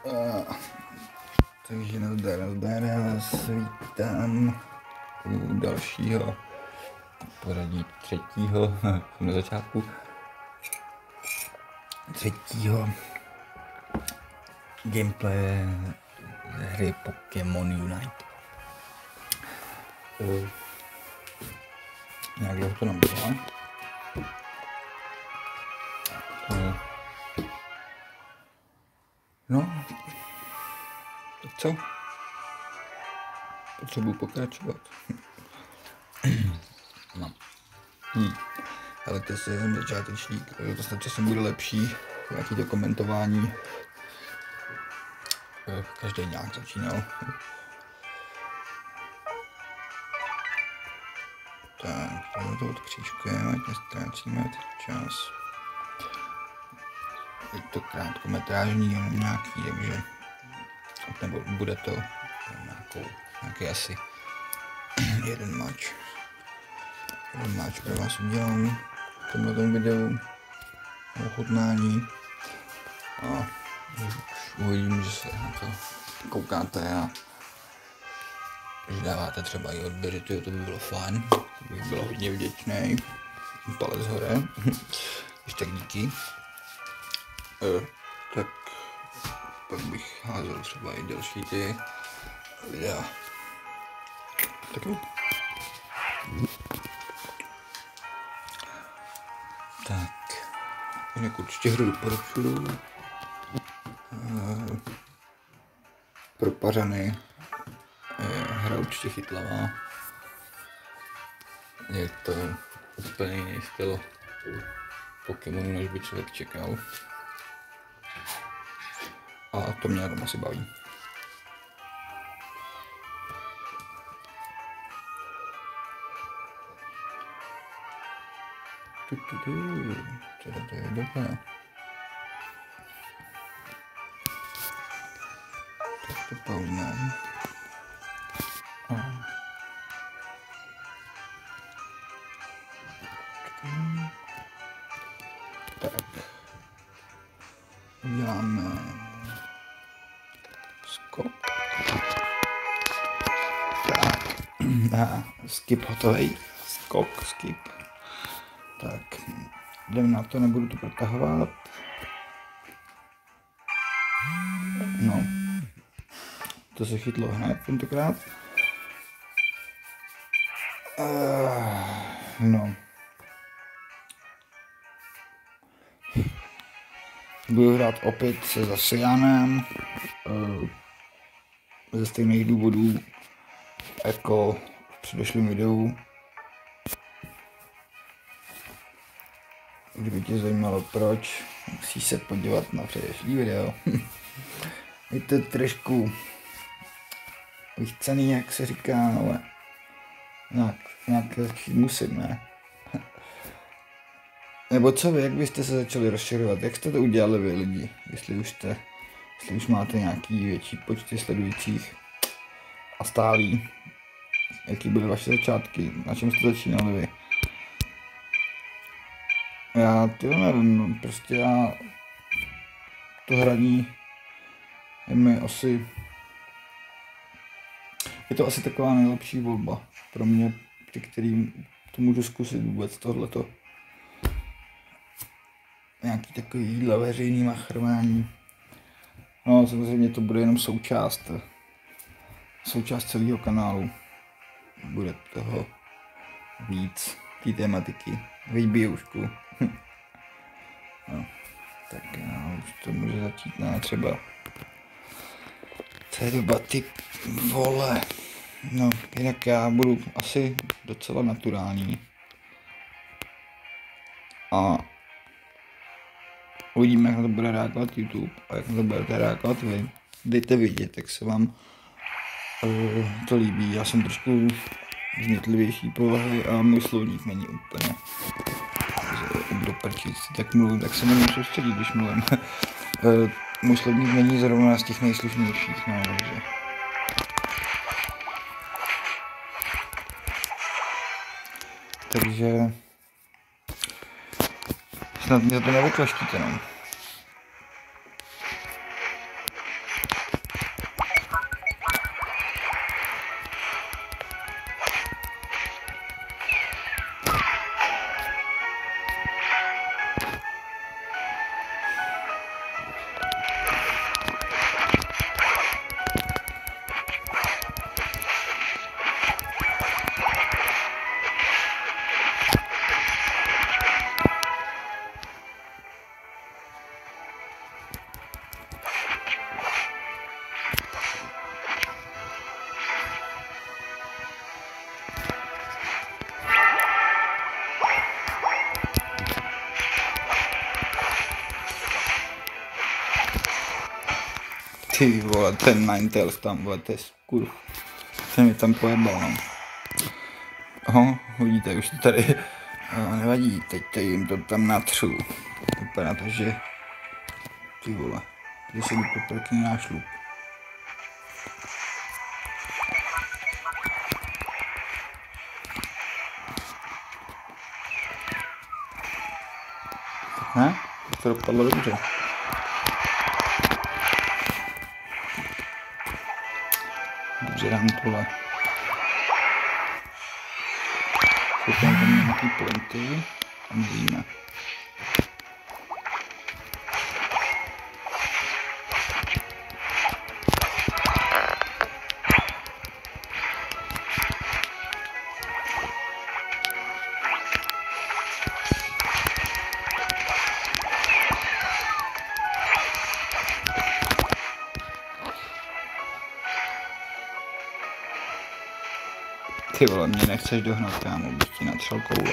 Takže nazdar, já vás vítám u dalšího poradí třetího, na začátku třetího gameplaye ze hry Pokémon Unite. Nějak dlouho to naběhá. No, tak co? Potřebuji pokračovat. No. Ale to jsem začátečník, to snad časem bude lepší, nějaký to komentování. Každý nějak začínal. Tak, tohle to odkřížkujeme, ať nestrácíme čas. Je to krátkometrážní, jenom nějaký, takže nebo bude to nějaký asi jeden match pro vás udělám v tomhle videu o ochutnání a už uvidím, že se na to koukáte a že dáváte třeba i odběry, to by bylo fajn, to bych byl hodně vděčný, palec hore, ještě tak díky. Tak pak bych házel třeba i další ty videa. Tak jo. Tak, jinak určitě hru doporučuju. Pro Pařany je hra určitě chytlavá. Je to úplně jiný styl Pokémonu, než by člověk čekal. A to mě na tom asi baví. To je dobré. Tak to pauznám. Tak. Uděláme skok. Tak. Skip hotovej. Skip. Tak, jdem na to, nebudu to protahovat. No, to se chytlo hned tentokrát. No. Budu hrát opět se Zacianem. Ze stejných důvodů jako v předešlém videu. Kdyby tě zajímalo proč, musíš se podívat na předešlý video. Je to trošku vychcený, jak se říká, ale nějak začít musím, ne? Nebo co vy, jak byste se začali rozšiřovat, jak jste to udělali vy lidi, jestli už máte nějaký větší počty sledujících a stálý, jaký byly vaše začátky, na čem jste začínali vy? Já nevím, no, prostě já to hraní je mi asi, je to asi taková nejlepší volba pro mě, při kterým to můžu zkusit vůbec tohleto. Nějaký takový veřejný machrování. No samozřejmě to bude jenom součást celého kanálu. Bude toho víc, té tematiky. Výbějušku. No, tak už to může začít, ne, třeba. To je doba, ty vole. No, jinak já budu asi docela naturální. A uvidíme, jak na to bude reagovat YouTube a jak na to budete reagovat vy. Dejte vidět, jak se vám to líbí. Já jsem trošku znětlivější povahy a můj slovník není úplně do prčíc. Tak mluvím, tak se nemůžu soustředit, když mluvím. Můj slovník není zrovna z těch nejslušnějších, no, takže snad mě to nevyklaštíte, no. Ty vole, ten Ninetales tam, vole, to je skurv. Ten mi tam pojebal, no. Oho, vidíte, už to tady, no, nevadí, teď jim to tam natřu. Vypadá to, že, ty vole, že se mi poprkne náš lup. Ne? To dopadlo dobře. Dobře, dám tohle. Koupím tam nějaký pointy a vidíme. Ty vole, mě nechceš dohnat, kámo, bych ti natřel koule.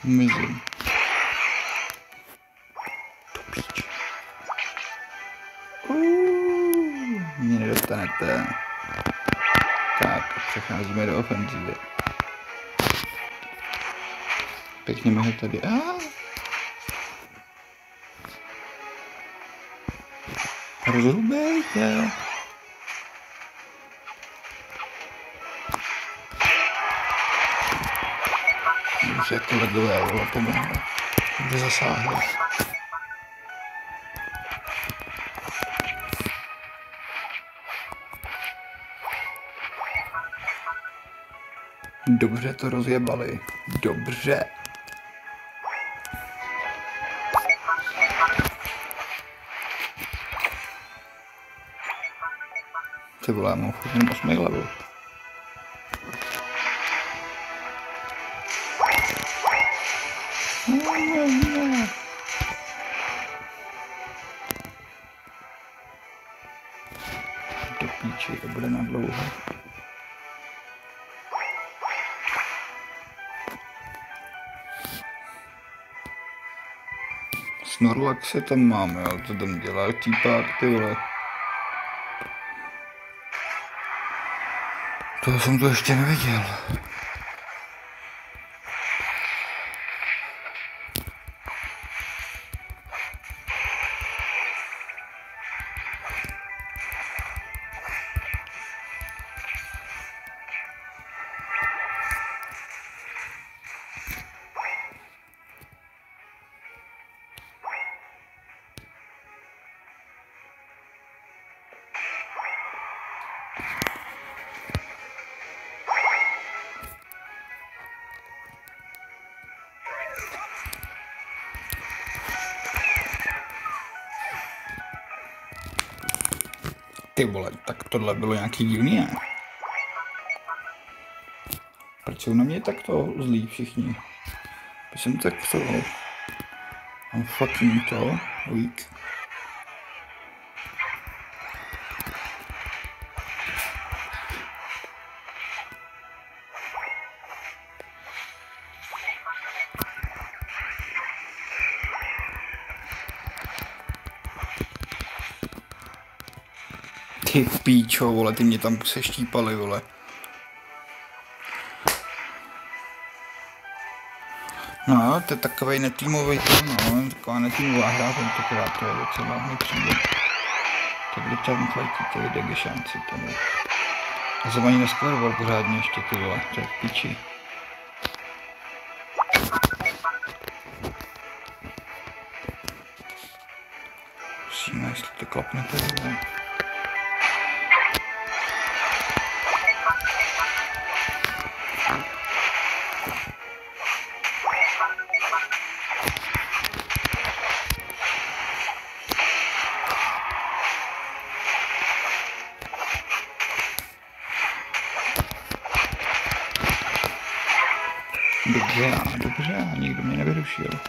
Mizím. Mě nedostanete. Tak, přecházíme do ofenzivy. Pěkně mi ho tady. Rozhubejte. Už jako legové, vole, pomohlo. Dobře zasáhlo. Dobře to rozjebali. Dobře. Ty vole, já mám furt 8 level. Do píči, to bude na dlouho. Snorlax se tam máme, jo, co tam dělá týpák, ty vole. Toho jsem to ještě neviděl. Ty vole, tak tohle bylo nějaký divný, ne? Proč jsou na mě takto zlí všichni? Proč jsem tak to... I'm fucking to weak. Ty píčo, vole, ty mě tam seštípali, vole. No, to je takovej netýmový to, no, taková netýmová hra, tentokrát to je docela nepřijde. Tak kdo tam fajtí, to jde šanci tomu. Já jsem ani neskleroval pořádně ještě, ty vole, to je v píči. Musíme, jestli to klapnete, vole. Dobře, nikdo mě nevyrušil.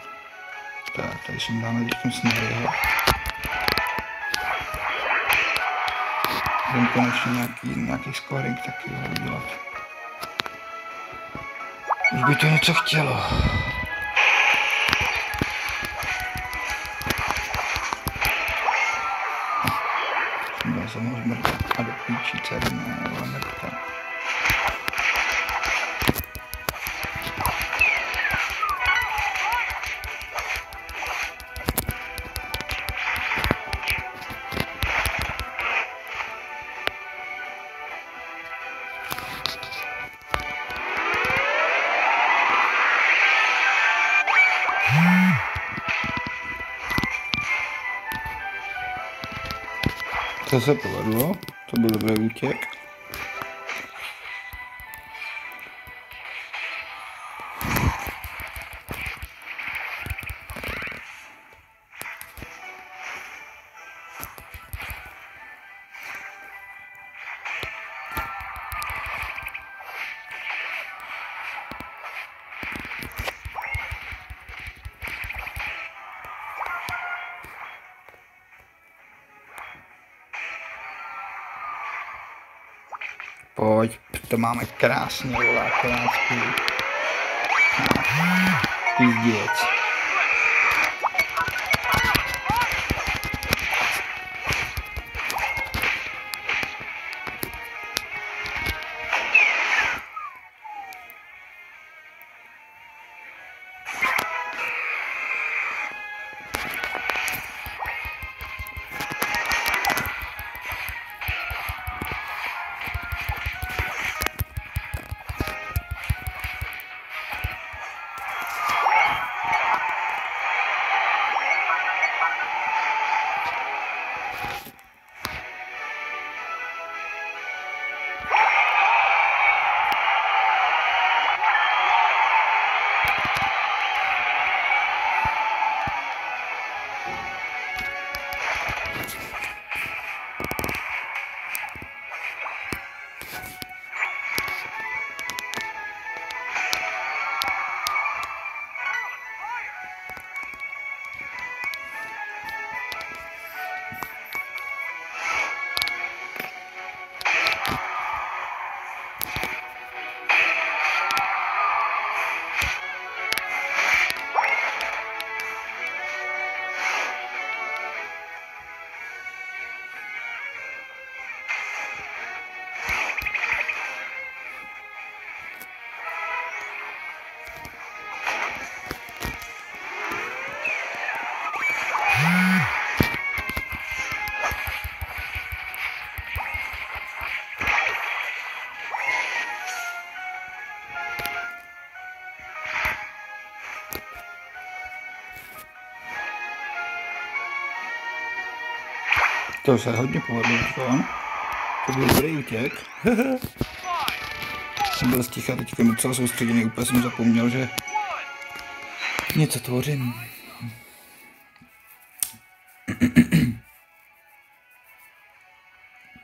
Tak, tady jsem dáme teď Snaryho. Jdem konečně nějaký scoring taky udělat. Už by to něco chtělo. Jsem se mohl zmrdat a do píčí celý mrdat. To se povedlo, to byl dobrý útěk. Pojď, to máme krásně, volá, krásný. Pizděc. To se hodně povedlo, to byl dobrý útěk. Jsem byl sticha teď docela soustředěný, úplně jsem zapomněl, že něco tvořím.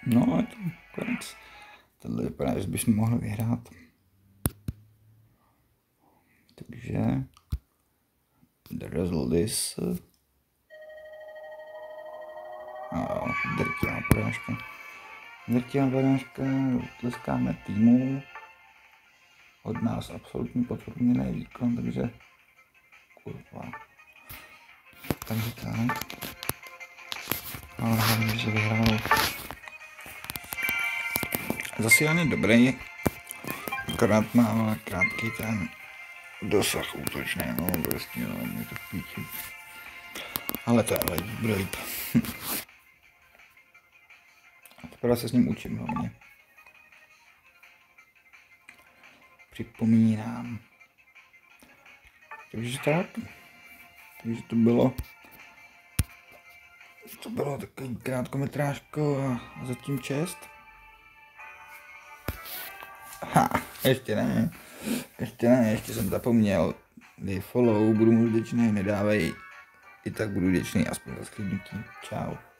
No, je to konec. Tohle vypadá, že bychom mohli vyhrát. Takže the result is drtivá porážka. Drtivá porážka, tleskáme týmu. Od nás absolutně podprůměrný výkon, takže kurva. Takže tak. Ale hlavně, že vyhrálo. Zasílaný dobrý, akorát má krátký ten dosah útočný, no prostě, no, mě to píči. Ale to je bude líp. A teprve se s ním učím hlavně. Připomínám. Takže tak. Takže to bylo To bylo takový krátkometrážko a zatím čest. Ha, ještě ne, ještě jsem zapomněl. Dej follow, budu mu vděčný, nedávej. I tak budu vděčný aspoň za sklidnutí. Čau.